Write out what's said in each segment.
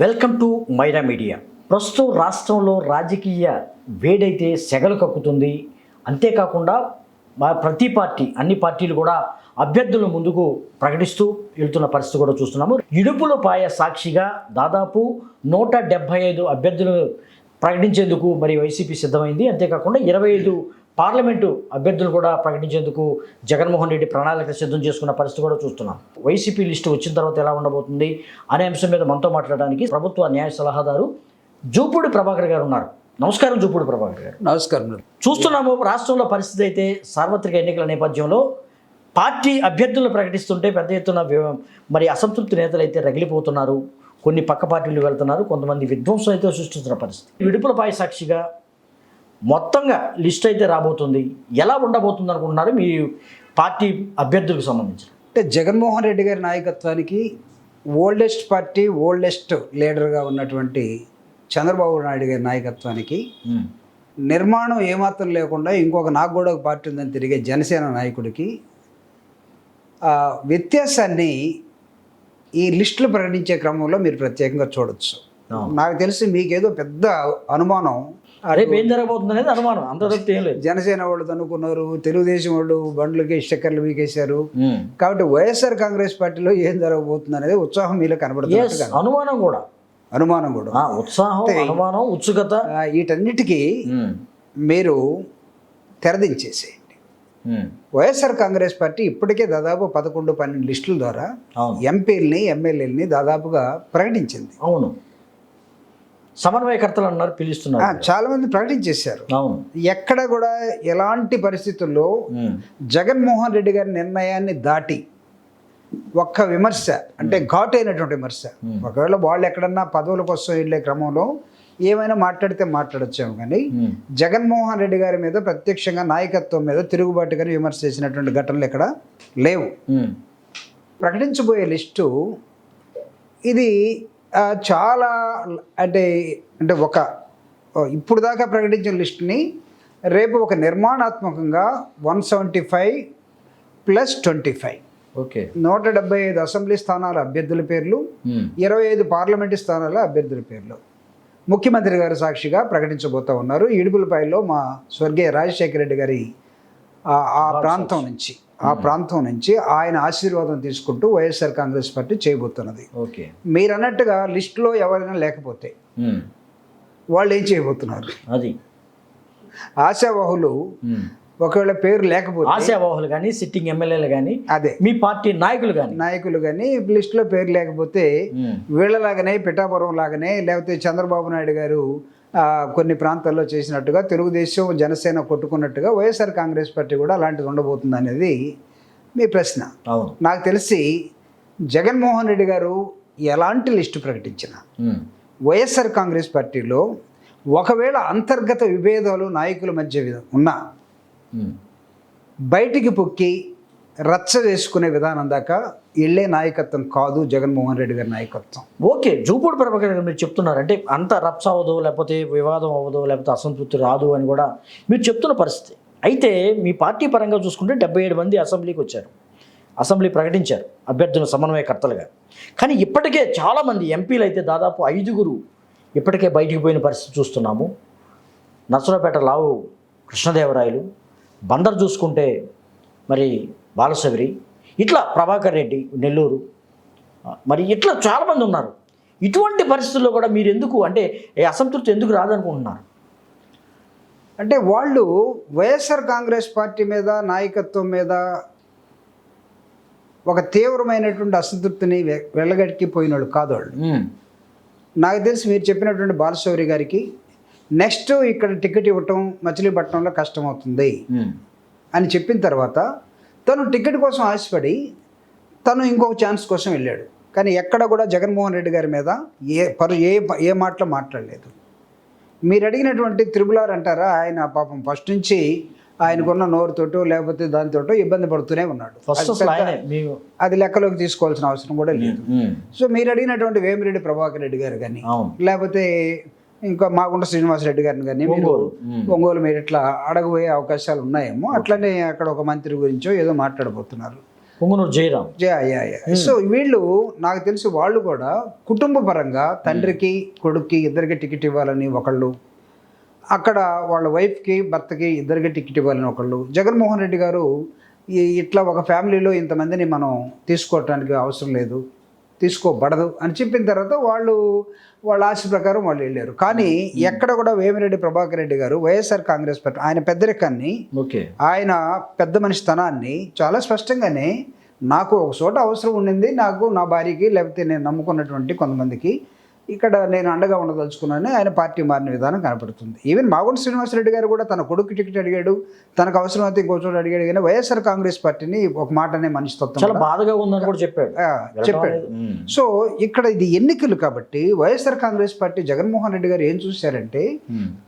Welcome to Myra media. ప్రస్తుతం రాష్ట్రంలో రాజకీయ వేడైతే సెగలు కక్కుతుంది. అంతేకాకుండా ప్రతి పార్టీ అన్ని పార్టీలు కూడా అభ్యర్థులను ముందుకు ప్రకటిస్తూ వెళ్తున్న పరిస్థితి కూడా చూస్తున్నాము. ఇడుపులపాయ సాక్షిగా దాదాపు 175 అభ్యర్థులను ప్రకటించేందుకు మరి వైసీపీ సిద్ధమైంది. అంతేకాకుండా 25 పార్లమెంటు అభ్యర్థులు కూడా ప్రకటించేందుకు జగన్మోహన్ రెడ్డి ప్రణాళిక సిద్ధం చేసుకున్న పరిస్థితి కూడా చూస్తున్నాం. వైసీపీ లిస్టు వచ్చిన తర్వాత ఎలా ఉండబోతుంది అనే అంశం మీద మనతో మాట్లాడడానికి ప్రభుత్వ న్యాయ సలహాదారు జూపూడి ప్రభాకర్ గారు ఉన్నారు. నమస్కారం జూపూడి ప్రభాకర్ గారు. నమస్కారం. చూస్తున్నాము రాష్ట్రంలో పరిస్థితి అయితే సార్వత్రిక ఎన్నికల నేపథ్యంలో పార్టీ అభ్యర్థులను ప్రకటిస్తుంటే పెద్ద ఎత్తున మరి అసంతృప్తి నేతలు అయితే రగిలిపోతున్నారు. కొన్ని పక్క పార్టీలు వెళ్తున్నారు, కొంతమంది విధ్వంసం అయితే సృష్టిస్తున్న పరిస్థితి. విడుపులపాయ సాక్షిగా మొత్తంగా లిస్ట్ అయితే రాబోతుంది. ఎలా ఉండబోతుంది అనుకుంటున్నారు మీ పార్టీ అభ్యర్థులకు సంబంధించి? అంటే జగన్మోహన్ రెడ్డి గారి నాయకత్వానికి ఓల్డెస్ట్ పార్టీ, ఓల్డెస్ట్ లీడర్గా ఉన్నటువంటి చంద్రబాబు నాయుడు గారి నాయకత్వానికి నిర్మాణం ఏమాత్రం లేకుండా ఇంకొక నాకు కూడా ఒక పార్టీ ఉందని తిరిగే జనసేన నాయకుడికి వ్యత్యాసాన్ని ఈ లిస్టులు ప్రకటించే క్రమంలో మీరు ప్రత్యేకంగా చూడొచ్చు. నాకు తెలిసి మీకేదో పెద్ద అనుమానం, రేపు ఏం జరగబోతుంది అనేది అనుమానం, అంత తప్పితే ఏం లేదు. జనసేన వాళ్ళు అనుకున్నారు, తెలుగుదేశం వాళ్ళు బండ్లకి స్టిక్కర్లు వీకేశారు, కాబట్టి వైఎస్ఆర్ కాంగ్రెస్ పార్టీలో ఏం జరగబోతుంది అనేది ఉత్సాహం మీలో కనబడుతుంది. అనుమానం కూడా ఉత్సాహం, అనుమానం, ఉత్సుకత, వీటన్నిటికీ మీరు తెరదించేసేయండి. వైఎస్ఆర్ కాంగ్రెస్ పార్టీ ఇప్పటికే దాదాపు 11-12 లిస్టుల ద్వారా ఎంపీలని, ఎమ్మెల్యేలని దాదాపుగా ప్రకటించింది. అవును, సమన్వయకర్తలు అన్నారు, పిలుస్తున్నారు, చాలా మంది ప్రకటించేశారు. ఎక్కడ కూడా ఎలాంటి పరిస్థితుల్లో జగన్మోహన్ రెడ్డి గారి నిర్ణయాన్ని దాటి ఒక్క విమర్శ, అంటే ఘాటైనటువంటి విమర్శ, ఒకవేళ వాళ్ళు ఎక్కడన్నా పదవుల కోసం వెళ్ళే క్రమంలో ఏమైనా మాట్లాడితే మాట్లాడొచ్చాము, కానీ జగన్మోహన్ రెడ్డి గారి మీద ప్రత్యక్షంగా నాయకత్వం మీద తిరుగుబాటుగానే విమర్శ చేసినటువంటి ఘటనలు ఎక్కడ లేవు. ప్రకటించబోయే లిస్టు ఇది చాలా అంటే ఒక ఇప్పుడు దాకా ప్రకటించిన లిస్టుని రేపు ఒక నిర్మాణాత్మకంగా 175+25 175 అసెంబ్లీ స్థానాల అభ్యర్థుల పేర్లు, 25 పార్లమెంటు స్థానాల అభ్యర్థుల పేర్లు ముఖ్యమంత్రి గారు సాక్షిగా ప్రకటించబోతూ ఉన్నారు. ఇడుపులపాయలో మా స్వర్గీయ రాజశేఖర రెడ్డి గారి ఆ ప్రాంతం నుంచి ఆయన ఆశీర్వాదం తీసుకుంటూ వైఎస్ఆర్ కాంగ్రెస్ పార్టీ చేయబోతున్నది. మీరు అన్నట్టుగా లిస్టులో ఎవరైనా లేకపోతే వాళ్ళు ఏం చేయబోతున్నారు? అది ఆశావాహులు ఒకవేళ పేరు లేకపోతే, ఆశావాహులు కానీ సిట్టింగ్ ఎమ్మెల్యేలు కానీ, అదే మీ పార్టీ నాయకులు కానీ లిస్టులో పేరు లేకపోతే వీళ్ళలాగానే పిఠాపురం లాగానే, లేకపోతే చంద్రబాబు నాయుడు గారు కొన్ని ప్రాంతాల్లో చేసినట్టుగా తెలుగుదేశం, జనసేన కొట్టుకున్నట్టుగా వైఎస్ఆర్ కాంగ్రెస్ పార్టీ కూడా అలాంటిది ఉండబోతుంది అనేది మీ ప్రశ్న. నాకు తెలిసి జగన్మోహన్ రెడ్డి గారు ఎలాంటి లిస్టు ప్రకటించినా వైఎస్ఆర్ కాంగ్రెస్ పార్టీలో ఒకవేళ అంతర్గత విభేదాలు నాయకుల మధ్య ఉన్నా బయటికి పొక్కి రచ్చ చేసుకునే విధానం దాకా వెళ్ళే నాయకత్వం కాదు జగన్మోహన్ రెడ్డి గారి నాయకత్వం. ఓకే, జూపూడి ప్రభాకర్ గారు మీరు చెప్తున్నారు అంటే అంత రచ్చ అవ్వదు, లేకపోతే వివాదం అవ్వదు, లేకపోతే అసంతృప్తి రాదు అని కూడా మీరు చెప్తున్న పరిస్థితి. అయితే మీ పార్టీ పరంగా చూసుకుంటే 77 మంది అసెంబ్లీకి వచ్చారు, అసెంబ్లీ ప్రకటించారు అభ్యర్థుల సమన్వయకర్తలుగా. కానీ ఇప్పటికే చాలామంది ఎంపీలు అయితే దాదాపు 5 ఇప్పటికే బయటికి పోయిన పరిస్థితి చూస్తున్నాము. నర్సరావుపేట లావు కృష్ణదేవరాయలు, బందర్ చూసుకుంటే మరి బాలశౌరి, ఇట్లా ప్రభాకర్ రెడ్డి నెల్లూరు, మరి ఇట్లా చాలామంది ఉన్నారు. ఇటువంటి పరిస్థితుల్లో కూడా మీరు ఎందుకు అంటే అసంతృప్తి ఎందుకు రాదనుకుంటున్నారు? అంటే వాళ్ళు వైఎస్ఆర్ కాంగ్రెస్ పార్టీ మీద, నాయకత్వం మీద ఒక తీవ్రమైనటువంటి అసంతృప్తిని వెళ్ళగట్టిపోయిన వాళ్ళు కాదు వాళ్ళు. నాకు తెలిసి మీరు చెప్పినటువంటి బాలశౌరి గారికి నెక్స్ట్ ఇక్కడ టికెట్ ఇవ్వటం మచిలీపట్నంలో కష్టమవుతుంది అని చెప్పిన తర్వాత తను టికెట్ కోసం ఆశపడి తను ఇంకొక ఛాన్స్ కోసం వెళ్ళాడు. కానీ ఎక్కడ కూడా జగన్మోహన్ రెడ్డి గారి మీద ఏ మాటలో మాట్లాడలేదు. మీరు అడిగినటువంటి త్రిబులార్ అంటారా, ఆయన పాపం ఫస్ట్ నుంచి ఆయనకున్న నోరుతోటో లేకపోతే దానితోటో ఇబ్బంది పడుతూనే ఉన్నాడు. అది లెక్కలోకి తీసుకోవాల్సిన అవసరం కూడా లేదు. సో మీరు అడిగినటువంటి వేమిరెడ్డి ప్రభాకర్ రెడ్డి గారు కానీ, లేకపోతే ఇంకా మాగుంట శ్రీనివాసరెడ్డి గారిని కానీ ఒంగోలు మీరు ఇట్లా అడగబోయే అవకాశాలు ఉన్నాయేమో. అట్లనే అక్కడ ఒక మంత్రి గురించో ఏదో మాట్లాడబోతున్నారు. పొంగునూరు జయరాం. సో వీళ్ళు నాకు తెలిసి వాళ్ళు కూడా కుటుంబ పరంగా తండ్రికి కొడుక్కి ఇద్దరికి టికెట్ ఇవ్వాలని ఒకళ్ళు, అక్కడ వాళ్ళ వైఫ్కి భర్తకి ఇద్దరికి టికెట్ ఇవ్వాలని ఒకళ్ళు, జగన్మోహన్ రెడ్డి గారు ఇట్లా ఒక ఫ్యామిలీలో ఇంతమందిని మనం తీసుకోవటానికి అవసరం లేదు, తీసుకోబడదు అని చెప్పిన తర్వాత వాళ్ళ ఆశ ప్రకారం వాళ్ళు వెళ్ళారు. కానీ ఎక్కడ కూడా వేమిరెడ్డి ప్రభాకర్ రెడ్డి గారు వైఎస్ఆర్ కాంగ్రెస్ పార్టీ ఆయన పెద్దరికాన్ని, ఆయన పెద్ద మనిషి తనాన్ని చాలా స్పష్టంగానే, నాకు ఒక చోట అవసరం ఉండింది, నాకు నా భార్యకి లేకపోతే నేను నమ్ముకున్నటువంటి కొంతమందికి ఇక్కడ నేను అండగా ఉండదలుచుకున్నాను, ఆయన పార్టీ మారిన విధానం కనపడుతుంది. ఈవెన్ మాగుంట శ్రీనివాసరెడ్డి గారు కూడా తన కొడుకు టికెట్ అడిగాడు, తనకు అవసరమైతే ఇంకో చోట అడిగాడు. కానీ వైఎస్ఆర్ కాంగ్రెస్ పార్టీని ఒక మాటనే మనిషి తత్వం చాలా బాధగా ఉందని కూడా చెప్పాడు. సో ఇక్కడ ఇది ఎన్నికలు కాబట్టి వైఎస్ఆర్ కాంగ్రెస్ పార్టీ జగన్మోహన్ రెడ్డి గారు ఏం చూశారంటే,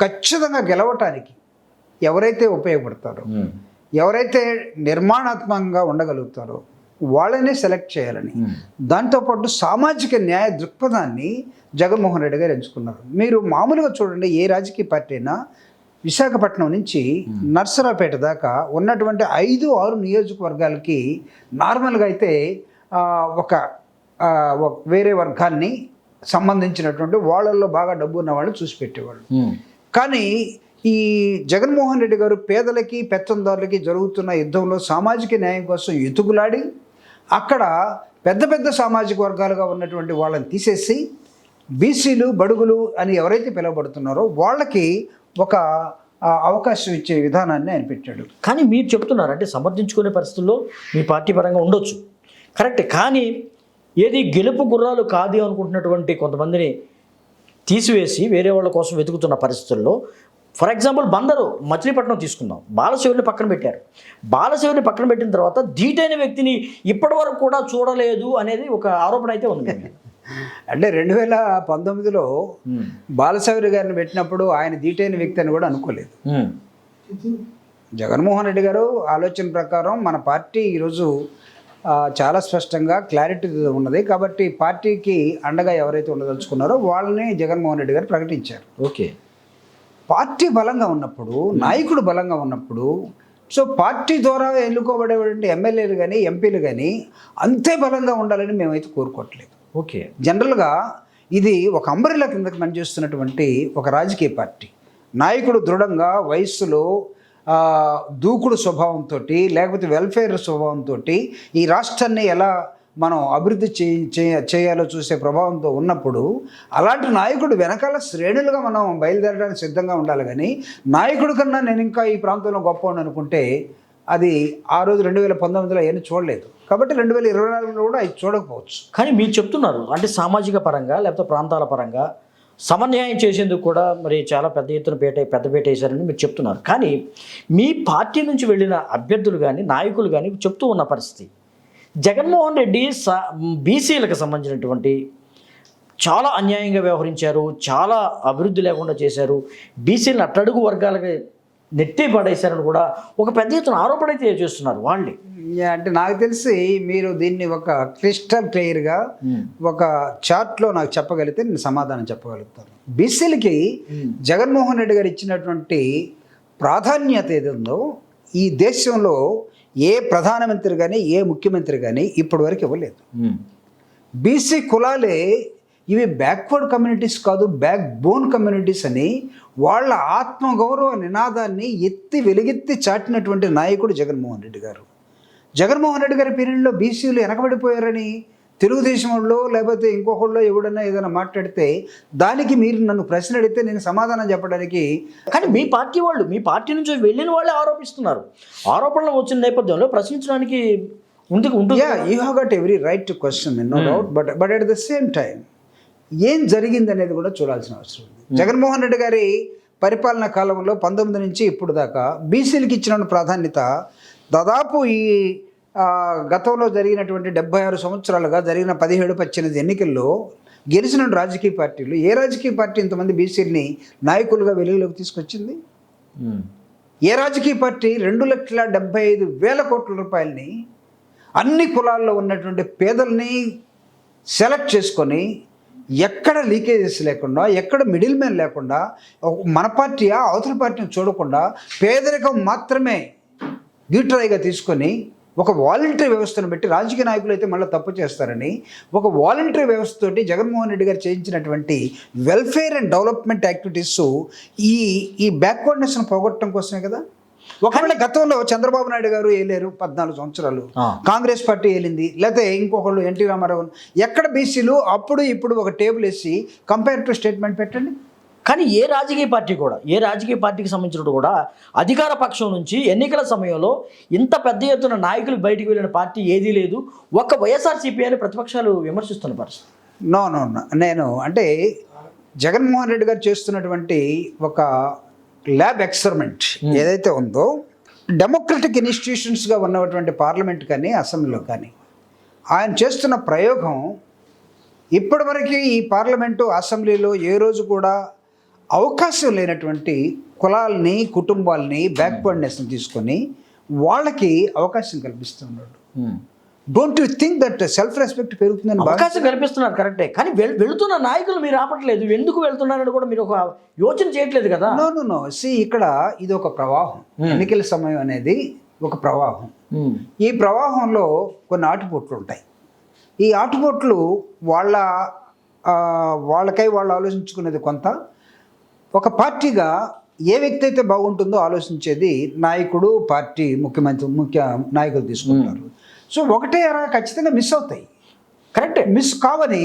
ఖచ్చితంగా గెలవటానికి ఎవరైతే ఉపయోగపడతారో, ఎవరైతే నిర్మాణాత్మకంగా ఉండగలుగుతారో వాళ్ళనే సెలెక్ట్ చేయాలని, దాంతోపాటు సామాజిక న్యాయ దృక్పథాన్ని జగన్మోహన్ రెడ్డి గారు ఎంచుకున్నారు. మీరు మామూలుగా చూడండి, ఏ రాజకీయ పార్టీ అయినా విశాఖపట్నం నుంచి నర్సరావుపేట దాకా ఉన్నటువంటి 5-6 నియోజకవర్గాలకి నార్మల్గా అయితే ఒక వేరే వర్గాన్ని సంబంధించినటువంటి వాళ్ళల్లో బాగా డబ్బు ఉన్న వాళ్ళు చూసి పెట్టేవాళ్ళు. కానీ ఈ జగన్మోహన్ రెడ్డి గారు పేదలకి పెత్తందారులకి జరుగుతున్న యుద్ధంలో సామాజిక న్యాయం కోసం ఎతుకులాడి అక్కడ పెద్ద పెద్ద సామాజిక వర్గాలుగా ఉన్నటువంటి వాళ్ళని తీసేసి బీసీలు బడుగులు అని ఎవరైతే పిలువబడుతున్నారో వాళ్ళకి ఒక అవకాశం ఇచ్చే విధానాన్ని ఆయన పెట్టాడు. కానీ మీరు చెప్తున్నారు అంటే సమర్థించుకునే పరిస్థితుల్లో మీ పార్టీ పరంగా ఉండొచ్చు, కరెక్ట్. కానీ ఏది గెలుపు గుర్రాలు కాదు అనుకుంటున్నటువంటి కొంతమందిని తీసివేసి వేరే వాళ్ళ కోసం వెతుకుతున్న పరిస్థితుల్లో, ఫర్ ఎగ్జాంపుల్ బందరు మచిలీపట్నం తీసుకుందాం, బాలశివుని పక్కన పెట్టారు. బాలశివుని పక్కన పెట్టిన తర్వాత ధీటైన వ్యక్తిని ఇప్పటి వరకు కూడా చూడలేదు అనేది ఒక ఆరోపణ అయితే ఉంది. అంటే 2019లో బాలశౌరి గారిని పెట్టినప్పుడు ఆయన ధీటైన వ్యక్తి అని కూడా అనుకోలేదు. జగన్మోహన్ రెడ్డి గారు ఆలోచన ప్రకారం మన పార్టీ ఈరోజు చాలా స్పష్టంగా క్లారిటీ ఉన్నది కాబట్టి పార్టీకి అండగా ఎవరైతే ఉండదలుచుకున్నారో వాళ్ళని జగన్మోహన్ రెడ్డి గారు ప్రకటించారు. ఓకే, పార్టీ బలంగా ఉన్నప్పుడు, నాయకుడు బలంగా ఉన్నప్పుడు, సో పార్టీ ద్వారా ఎన్నుకోబడేటువంటి ఎమ్మెల్యేలు కానీ ఎంపీలు కానీ అంతే బలంగా ఉండాలని మేమైతే కోరుకోవట్లేదు. ఓకే, జనరల్గా ఇది ఒక అంబ్రెల్లా కిందకి పనిచేస్తున్నటువంటి ఒక రాజకీయ పార్టీ. నాయకుడు దృఢంగా వయస్సులో దూకుడు స్వభావంతో లేకపోతే వెల్ఫేర్ స్వభావంతో ఈ రాష్ట్రాన్ని ఎలా మనం అభివృద్ధి చేయాలో చూసే ప్రభావంతో ఉన్నప్పుడు అలాంటి నాయకుడు వెనకాల శ్రేణులుగా మనం బయలుదేరడానికి సిద్ధంగా ఉండాలి. కానీ నాయకుడి కన్నా నేను ఇంకా ఈ ప్రాంతంలో గొప్ప అనుకుంటే అది ఆ రోజు 2019లో ఏమీ చూడలేదు కాబట్టి 2024లో కూడా అది చూడకపోవచ్చు. కానీ మీరు చెప్తున్నారు అంటే సామాజిక పరంగా లేకపోతే ప్రాంతాల పరంగా సమన్వయం చేసేందుకు కూడా మరి చాలా పెద్ద ఎత్తున పెద్దపేట వేశారని మీరు చెప్తున్నారు. కానీ మీ పార్టీ నుంచి వెళ్ళిన అభ్యర్థులు కానీ నాయకులు కానీ చెప్తూ ఉన్న పరిస్థితి, జగన్మోహన్ రెడ్డి బీసీలకు సంబంధించినటువంటి చాలా అన్యాయంగా వ్యవహరించారు, చాలా అభివృద్ధి లేకుండా చేశారు, బీసీలను అట్టడుగు వర్గాలకి నెట్టి పడేశారని కూడా ఒక పెద్ద ఎత్తున ఆరోపణ అయితే చేస్తున్నారు వాళ్ళే. అంటే నాకు తెలిసి మీరు దీన్ని ఒక క్రిస్టల్ క్లియర్గా ఒక చార్ట్లో నాకు చెప్పగలిగితే నేను సమాధానం చెప్పగలుగుతాను. బీసీలకి జగన్మోహన్ రెడ్డి గారు ఇచ్చినటువంటి ప్రాధాన్యత ఏదో ఈ దేశంలో ఏ ప్రధానమంత్రి కానీ ఏ ముఖ్యమంత్రి కానీ ఇప్పటి వరకు ఇవ్వలేదు. బీసీ కులాలే ఇవి బ్యాక్వర్డ్ కమ్యూనిటీస్ కాదు, బ్యాక్ బోన్ కమ్యూనిటీస్ అని వాళ్ళ ఆత్మగౌరవ నినాదాన్ని వెలుగెత్తి చాటినటువంటి నాయకుడు జగన్మోహన్ రెడ్డి గారు. జగన్మోహన్ రెడ్డి గారి పీరియడ్లో బీసీలు వెనకబడిపోయారని తెలుగుదేశం వాళ్ళు లేకపోతే ఇంకొకళ్ళు ఎవడన్నా ఏదైనా మాట్లాడితే దానికి మీరు నన్ను ప్రశ్న అడిగితే నేను సమాధానం చెప్పడానికి. కానీ మీ పార్టీ వాళ్ళు, మీ పార్టీ నుంచి వెళ్ళిన వాళ్ళే ఆరోపిస్తున్నారు. ఆరోపణలు వచ్చిన నేపథ్యంలో ప్రశ్నించడానికి ఉంటుంది. You have got every right to question, no doubt. But at the same time ఏం జరిగింది అనేది కూడా చూడాల్సిన అవసరం ఉంది. జగన్మోహన్ రెడ్డి గారి పరిపాలనా కాలంలో 19 నుంచి ఇప్పుడు దాకా బీసీలకు ఇచ్చిన ప్రాధాన్యత దాదాపు ఈ గతంలో జరిగినటువంటి 76 సంవత్సరాలుగా జరిగిన 17-18 ఎన్నికల్లో గెలిచిన రాజకీయ పార్టీలు ఏ రాజకీయ పార్టీ ఇంతమంది బీసీలని నాయకులుగా వెలుగులోకి తీసుకొచ్చింది? ఏ రాజకీయ పార్టీ 2,75,000 కోట్ల రూపాయలని అన్ని కులాల్లో ఉన్నటువంటి పేదల్ని సెలెక్ట్ చేసుకొని ఎక్కడ లీకేజెస్ లేకుండా, ఎక్కడ మిడిల్ మ్యాన్ లేకుండా, మన పార్టీయా అవతల పార్టీని చూడకుండా పేదరికం మాత్రమే న్యూట్రల్గా తీసుకొని ఒక వాలంటరీ వ్యవస్థను పెట్టి రాజకీయ నాయకులు అయితే మళ్ళీ తప్పు చేస్తారని ఒక వాలంటరీ వ్యవస్థతోటి జగన్మోహన్ రెడ్డి గారు చేయించినటువంటి వెల్ఫేర్ అండ్ డెవలప్మెంట్ యాక్టివిటీస్ ఈ బ్యాక్వర్డ్నెస్ను పోగొట్టడం కోసమే కదా. ఒకవేళ గతంలో చంద్రబాబు నాయుడు గారు ఏలేరు 14 సంవత్సరాలు, కాంగ్రెస్ పార్టీ ఏలింది, లేకపోతే ఇంకొకళ్ళు ఎన్టీ రామారావు, ఎక్కడ బీసీలు అప్పుడు ఇప్పుడు ఒక టేబుల్ వేసి కంపారిటివ్ స్టేట్మెంట్ పెట్టండి. కానీ ఏ రాజకీయ పార్టీకి సంబంధించినట్టు కూడా అధికార పక్షం నుంచి ఎన్నికల సమయంలో ఇంత పెద్ద ఎత్తున నాయకులు బయటికి వెళ్ళిన పార్టీ ఏదీ లేదు. ఒక్క వైఎస్ఆర్సీపీ అని ప్రతిపక్షాలు విమర్శిస్తున్న పరిస్థితి. నో నేను అంటే జగన్మోహన్ రెడ్డి గారు చేస్తున్నటువంటి ఒక ల్యాబ్ ఎక్స్పెరిమెంట్ ఏదైతే ఉందో, డెమోక్రటిక్ ఇన్స్టిట్యూషన్స్గా ఉన్నటువంటి పార్లమెంట్ కానీ అసెంబ్లీలో కానీ ఆయన చేస్తున్న ప్రయోగం ఇప్పటివరకు ఈ పార్లమెంటు అసెంబ్లీలో ఏ రోజు కూడా అవకాశం లేనటువంటి కులాలని, కుటుంబాలని, బ్యాక్వర్డ్నెస్ని తీసుకొని వాళ్ళకి అవకాశం కల్పిస్తున్నాడు. Don't you think that self respect పెరుగుతుందని? అవకాశం కల్పిస్తున్నారు కరెక్టే, కానీ వెళుతున్న నాయకులు మీరు ఆపట్లేదు. ఎందుకు వెళ్తున్నారని కూడా మీరు ఒక యోచన చేయట్లేదు కదా. నో ఇక్కడ ఇది ఒక ప్రవాహం. ఎన్నికల సమయం అనేది ఒక ప్రవాహం. ఈ ప్రవాహంలో కొన్ని ఆటుపోట్లు ఉంటాయి. ఈ ఆటుపోట్లు వాళ్ళకై వాళ్ళు ఆలోచించుకునేది కొంత. ఒక పార్టీగా ఏ వ్యక్తి అయితే బాగుంటుందో ఆలోచించేది నాయకుడు, పార్టీ, ముఖ్య నాయకులు తీసుకుంటారు. సో ఒకటే ఖచ్చితంగా మిస్ అవుతాయి. కరెక్టే, మిస్ కావని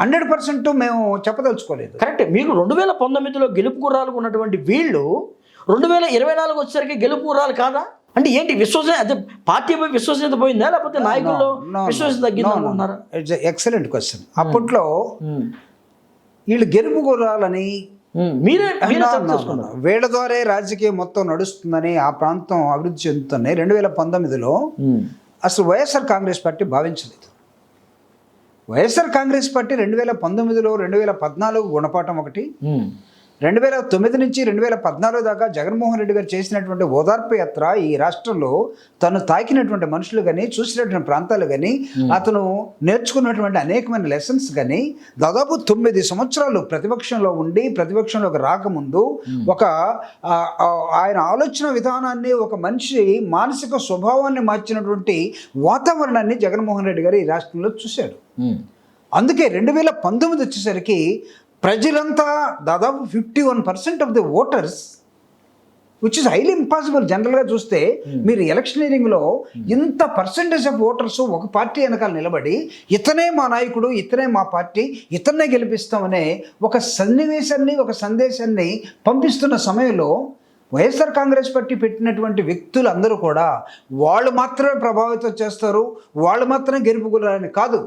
100% మేము చెప్పదలుచుకోలేదు. కరెక్టే. మీకు 2019లో గెలుపు గుర్రాలు ఉన్నటువంటి వీళ్ళు 2024 వచ్చేసరికి గెలుపు గుర్రాలు కాదా? అంటే ఏంటి విశ్వసనీయత? అదే పార్టీపై విశ్వసనీయత పోయిందా, లేకపోతే నాయకుల్లో విశ్వసనీయత తగ్గిందనుకుంటున్నారా? Excellent question. అప్పట్లో వీళ్ళు గెలుపు గుర్రాలని వీళ్ళ ద్వారా రాజకీయం మొత్తం నడుస్తుందని, ఆ ప్రాంతం అభివృద్ధి చెందుతుందని 2019లో అసలు వైఎస్ఆర్ కాంగ్రెస్ పార్టీ భావించలేదు. వైఎస్ఆర్ కాంగ్రెస్ పార్టీ 2019లో 2014 గుణపాఠం ఒకటి, 2009 నుంచి 2014 దాకా జగన్మోహన్ రెడ్డి గారు చేసినటువంటి ఓదార్పు యాత్ర, ఈ రాష్ట్రంలో తను తాకినటువంటి మనుషులు కానీ, చూసినటువంటి ప్రాంతాలు కానీ, అతను నేర్చుకున్నటువంటి అనేకమైన లెసన్స్ కానీ, దాదాపు 9 సంవత్సరాలు ప్రతిపక్షంలో ఉండి ప్రతిపక్షంలోకి రాకముందు ఒక ఆయన ఆలోచన విధానాన్ని, ఒక మనిషి మానసిక స్వభావాన్ని మార్చినటువంటి వాతావరణాన్ని జగన్మోహన్ రెడ్డి గారు ఈ రాష్ట్రంలో చూశాడు. అందుకే 2019 వచ్చేసరికి ప్రజలంతా దాదాపు 51% of the voters, which is highly impossible. జనరల్గా చూస్తే మీరు ఎలక్షనీరింగ్లో ఇంత పర్సెంటేజ్ ఆఫ్ ఓటర్స్ ఒక పార్టీ వెనకాల నిలబడి ఇతనే మా నాయకుడు, ఇతనే మా పార్టీ, ఇతన్నే గెలిపిస్తామనే ఒక సన్నివేశాన్ని, ఒక సందేశాన్ని పంపిస్తున్న సమయంలో వైఎస్ఆర్ కాంగ్రెస్ పార్టీ పెట్టినటువంటి వ్యక్తులు అందరూ కూడా వాళ్ళు మాత్రమే ప్రభావితం చేస్తారు, వాళ్ళు మాత్రమే గెలుపుకోవాలని కాదు.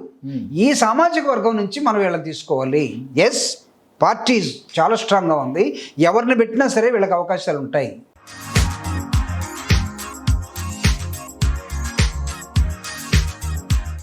ఈ సామాజిక వర్గం నుంచి మనం వీళ్ళని తీసుకోవాలి. ఎస్, పార్టీ చాలా స్ట్రాంగ్గా ఉంది, ఎవరిని పెట్టినా సరే వీళ్ళకి అవకాశాలు ఉంటాయి.